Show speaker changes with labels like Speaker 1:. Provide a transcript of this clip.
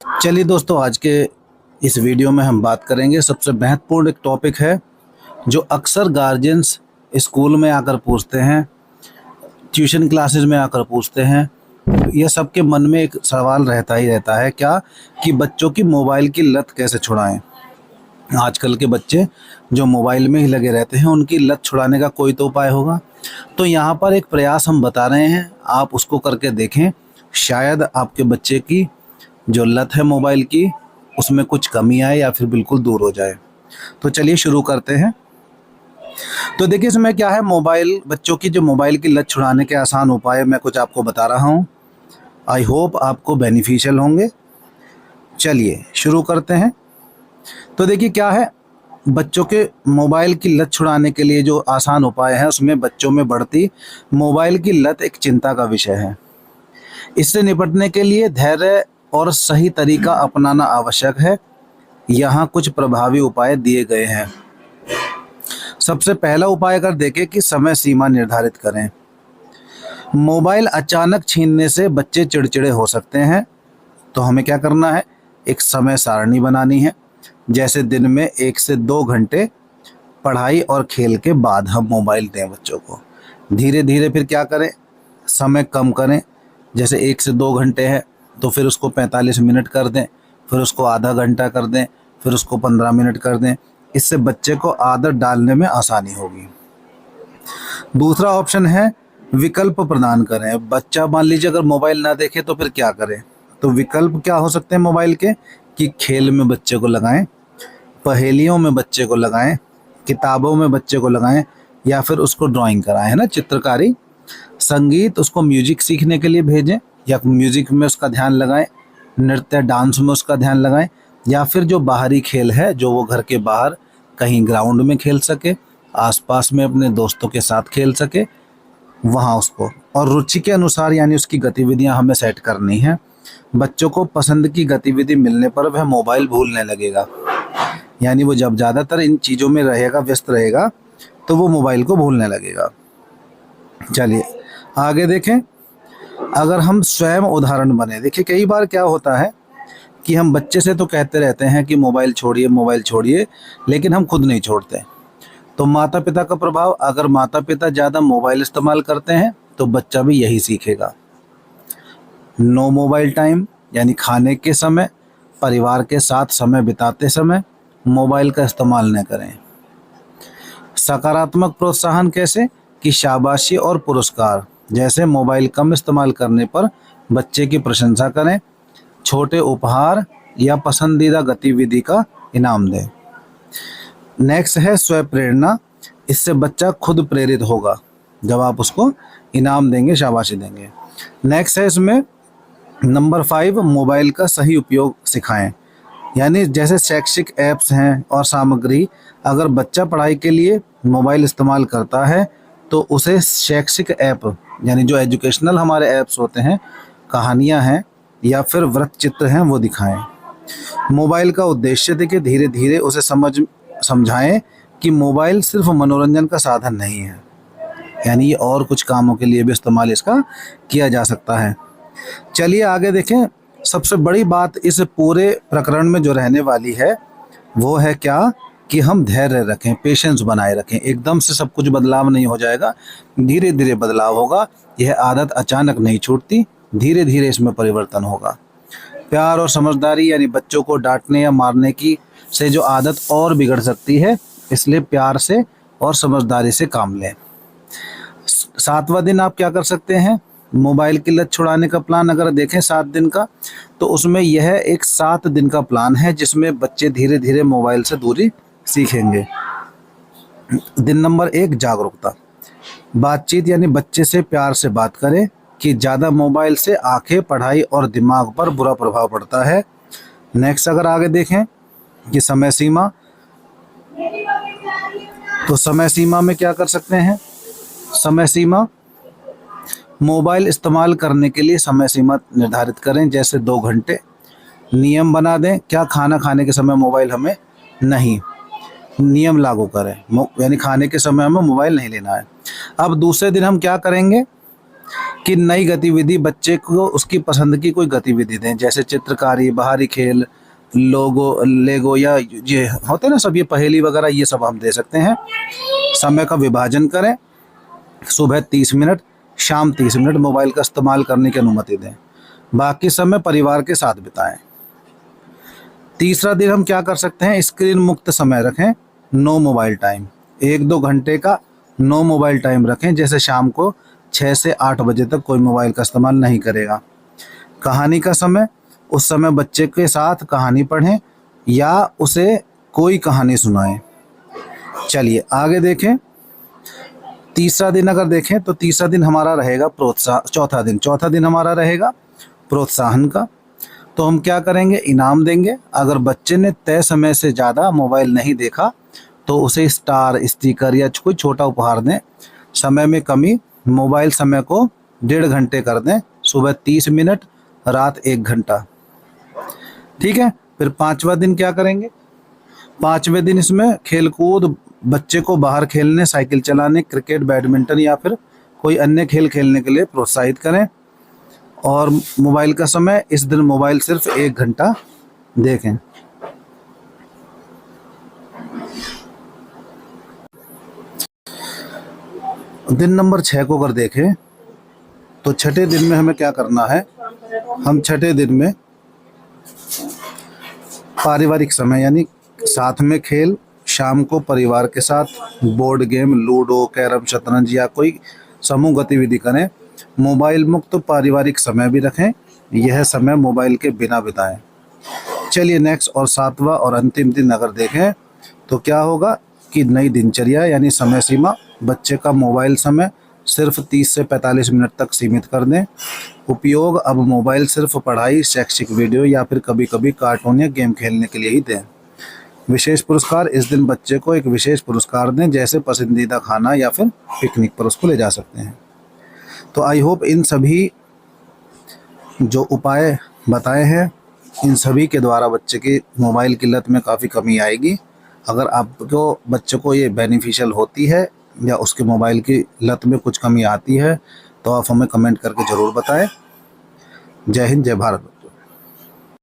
Speaker 1: चलिए दोस्तों, आज के इस वीडियो में हम बात करेंगे। सबसे महत्वपूर्ण एक टॉपिक है जो अक्सर गार्जियंस स्कूल में आकर पूछते हैं, ट्यूशन क्लासेस में आकर पूछते हैं। यह सबके मन में एक सवाल रहता ही रहता है, क्या कि बच्चों की मोबाइल की लत कैसे छुड़ाएं। आजकल के बच्चे जो मोबाइल में ही लगे रहते हैं, उनकी लत छुड़ाने का कोई तो उपाय होगा। तो यहाँ पर एक प्रयास हम बता रहे हैं, आप उसको करके देखें। शायद आपके बच्चे की जो लत है मोबाइल की, उसमें कुछ कमी आए या फिर बिल्कुल दूर हो जाए। तो चलिए शुरू करते हैं। तो देखिए, इसमें क्या है, मोबाइल बच्चों की जो मोबाइल की लत छुड़ाने के आसान उपाय मैं कुछ आपको बता रहा हूँ। आई होप आपको बेनिफिशियल होंगे। चलिए शुरू करते हैं। तो देखिए क्या है, बच्चों के मोबाइल की लत छुड़ाने के लिए जो आसान उपाय है, उसमें बच्चों में बढ़ती मोबाइल की लत एक चिंता का विषय है। इससे निपटने के लिए धैर्य और सही तरीका अपनाना आवश्यक है। यहाँ कुछ प्रभावी उपाय दिए गए हैं। सबसे पहला उपाय अगर देखें कि समय सीमा निर्धारित करें। मोबाइल अचानक छीनने से बच्चे चिड़चिड़े हो सकते हैं, तो हमें क्या करना है, एक समय सारणी बनानी है। जैसे दिन में 1 से 2 घंटे पढ़ाई और खेल के बाद हम मोबाइल दें बच्चों को। धीरे धीरे फिर क्या करें, समय कम करें। जैसे 1 से 2 घंटे है तो फिर उसको 45 मिनट कर दें, फिर उसको आधा घंटा कर दें, फिर उसको 15 मिनट कर दें। इससे बच्चे को आदत डालने में आसानी होगी। दूसरा ऑप्शन है विकल्प प्रदान करें। बच्चा मान लीजिए अगर मोबाइल ना देखे तो फिर क्या करें। तो विकल्प क्या हो सकते हैं मोबाइल के, कि खेल में बच्चे को लगाएं, पहेलियों में बच्चे को लगाएं, किताबों में बच्चे को लगाएं, या फिर उसको ड्राइंग कराएं, है ना, चित्रकारी। संगीत, उसको म्यूजिक सीखने के लिए भेजें या म्यूजिक में उसका ध्यान लगाएं। नृत्य डांस में उसका ध्यान लगाएं, या फिर जो बाहरी खेल है जो वो घर के बाहर कहीं ग्राउंड में खेल सके, आसपास में अपने दोस्तों के साथ खेल सके, वहाँ उसको। और रुचि के अनुसार यानी उसकी गतिविधियाँ हमें सेट करनी है। बच्चों को पसंद की गतिविधि मिलने पर वह मोबाइल भूलने लगेगा। यानी वो जब ज़्यादातर इन चीज़ों में रहेगा, व्यस्त रहेगा, तो वो मोबाइल को भूलने लगेगा। चलिए आगे देखें। अगर हम स्वयं उदाहरण बने, देखिए कई बार क्या होता है कि हम बच्चे से तो कहते रहते हैं कि मोबाइल छोड़िए मोबाइल छोड़िए, लेकिन हम खुद नहीं छोड़ते। तो माता पिता का प्रभाव, अगर माता पिता ज़्यादा मोबाइल इस्तेमाल करते हैं तो बच्चा भी यही सीखेगा। नो मोबाइल टाइम, यानी खाने के समय, परिवार के साथ समय बिताते समय मोबाइल का इस्तेमाल न करें। सकारात्मक प्रोत्साहन कैसे, कि शाबाशी और पुरस्कार, जैसे मोबाइल कम इस्तेमाल करने पर बच्चे की प्रशंसा करें, छोटे उपहार या पसंदीदा गतिविधि का इनाम दें। नेक्स्ट है स्व प्रेरणा। इससे बच्चा खुद प्रेरित होगा जब आप उसको इनाम देंगे, शाबाशी देंगे। नेक्स्ट है इसमें नंबर 5, मोबाइल का सही उपयोग सिखाएं। यानी जैसे शैक्षिक ऐप्स हैं और सामग्री, अगर बच्चा पढ़ाई के लिए मोबाइल इस्तेमाल करता है तो उसे शैक्षिक ऐप, यानी जो एजुकेशनल हमारे ऐप्स होते हैं, कहानियां हैं या फिर वृत्त चित्र हैं, वो दिखाएं। मोबाइल का उद्देश्य देखिए, धीरे धीरे उसे समझाएं कि मोबाइल सिर्फ मनोरंजन का साधन नहीं है, यानी ये और कुछ कामों के लिए भी इस्तेमाल इसका किया जा सकता है। चलिए आगे देखें। सबसे बड़ी बात इस पूरे प्रकरण में जो रहने वाली है वो है क्या, कि हम धैर्य रखें, पेशेंस बनाए रखें। एकदम से सब कुछ बदलाव नहीं हो जाएगा, धीरे धीरे बदलाव होगा। यह आदत अचानक नहीं छूटती, धीरे धीरे इसमें परिवर्तन होगा। प्यार और समझदारी, यानी बच्चों को डांटने या मारने की से जो आदत और बिगड़ सकती है, इसलिए प्यार से और समझदारी से काम लें। 7वां दिन आप क्या कर सकते हैं, मोबाइल की लत छुड़ाने का प्लान अगर देखें 7 दिन का, तो उसमें यह एक 7 दिन का प्लान है जिसमें बच्चे धीरे धीरे मोबाइल से दूरी सीखेंगे। दिन नंबर 1, जागरूकता। बातचीत, यानी बच्चे से प्यार से बात करें कि ज़्यादा मोबाइल से आंखें, पढ़ाई और दिमाग पर बुरा प्रभाव पड़ता है। नेक्स्ट अगर आगे देखें कि समय सीमा, तो समय सीमा में क्या कर सकते हैं, समय सीमा, मोबाइल इस्तेमाल करने के लिए समय सीमा निर्धारित करें, जैसे 2 घंटे। नियम बना दें, क्या खाना खाने के समय मोबाइल हमें नहीं, नियम लागू करें, यानी खाने के समय हमें मोबाइल नहीं लेना है। अब दूसरे दिन हम क्या करेंगे कि नई गतिविधि बच्चे को उसकी पसंद की कोई गतिविधि दें, जैसे चित्रकारी, बाहरी खेल, लोगो लेगो या ये होते हैं ना सब, ये पहेली वगैरह, ये सब हम दे सकते हैं। समय का विभाजन करें, सुबह 30 मिनट, शाम 30 मिनट मोबाइल का इस्तेमाल करने की अनुमति दें, बाकी समय परिवार के साथ बिताएं। तीसरा दिन हम क्या कर सकते हैं, स्क्रीन मुक्त समय रखें, नो मोबाइल टाइम। 1-2 घंटे का नो मोबाइल टाइम रखें, जैसे शाम को 6 से 8 बजे तक कोई मोबाइल का इस्तेमाल नहीं करेगा। कहानी का समय, उस समय बच्चे के साथ कहानी पढ़ें या उसे कोई कहानी सुनाएं। चलिए आगे देखें। तीसरा दिन अगर देखें तो तीसरा दिन हमारा रहेगा चौथा दिन हमारा रहेगा प्रोत्साहन का। तो हम क्या करेंगे, इनाम देंगे। अगर बच्चे ने तय समय से ज़्यादा मोबाइल नहीं देखा तो उसे स्टार, स्टिकर या कोई छोटा उपहार दें। समय में कमी, मोबाइल समय को 1.5 घंटे कर दें, सुबह 30 मिनट, रात 1 घंटा। ठीक है। फिर 5वां दिन क्या करेंगे, 5वें दिन इसमें खेलकूद, बच्चे को बाहर खेलने, साइकिल चलाने, क्रिकेट, बैडमिंटन या फिर कोई अन्य खेल खेलने के लिए प्रोत्साहित करें। और मोबाइल का समय, इस दिन मोबाइल सिर्फ 1 घंटा देखें। दिन नंबर 6 को अगर देखें तो छठे दिन में हमें क्या करना है, हम छठे दिन में पारिवारिक समय यानी साथ में खेल, शाम को परिवार के साथ बोर्ड गेम, लूडो, कैरम, शतरंज या कोई समूह गतिविधि करें। मोबाइल मुक्त पारिवारिक समय भी रखें, यह समय मोबाइल के बिना बिताएं। चलिए नेक्स्ट और 7वां और अंतिम दिन अगर देखें तो क्या होगा कि नई दिनचर्या यानी समय सीमा, बच्चे का मोबाइल समय सिर्फ 30 से 45 मिनट तक सीमित कर दें। उपयोग अब मोबाइल सिर्फ पढ़ाई, शैक्षिक वीडियो या फिर कभी कभी कार्टून या गेम खेलने के लिए ही दें। विशेष पुरस्कार, इस दिन बच्चे को एक विशेष पुरस्कार दें, जैसे पसंदीदा खाना या फिर पिकनिक पर उसको ले जा सकते हैं। तो आई होप इन सभी जो उपाय बताए हैं, इन सभी के द्वारा बच्चे की मोबाइल की लत में काफ़ी कमी आएगी। अगर आपको बच्चे को ये बेनिफिशियल होती है या उसके मोबाइल की लत में कुछ कमी आती है तो आप हमें कमेंट करके ज़रूर बताएं। जय हिंद, जय भारत।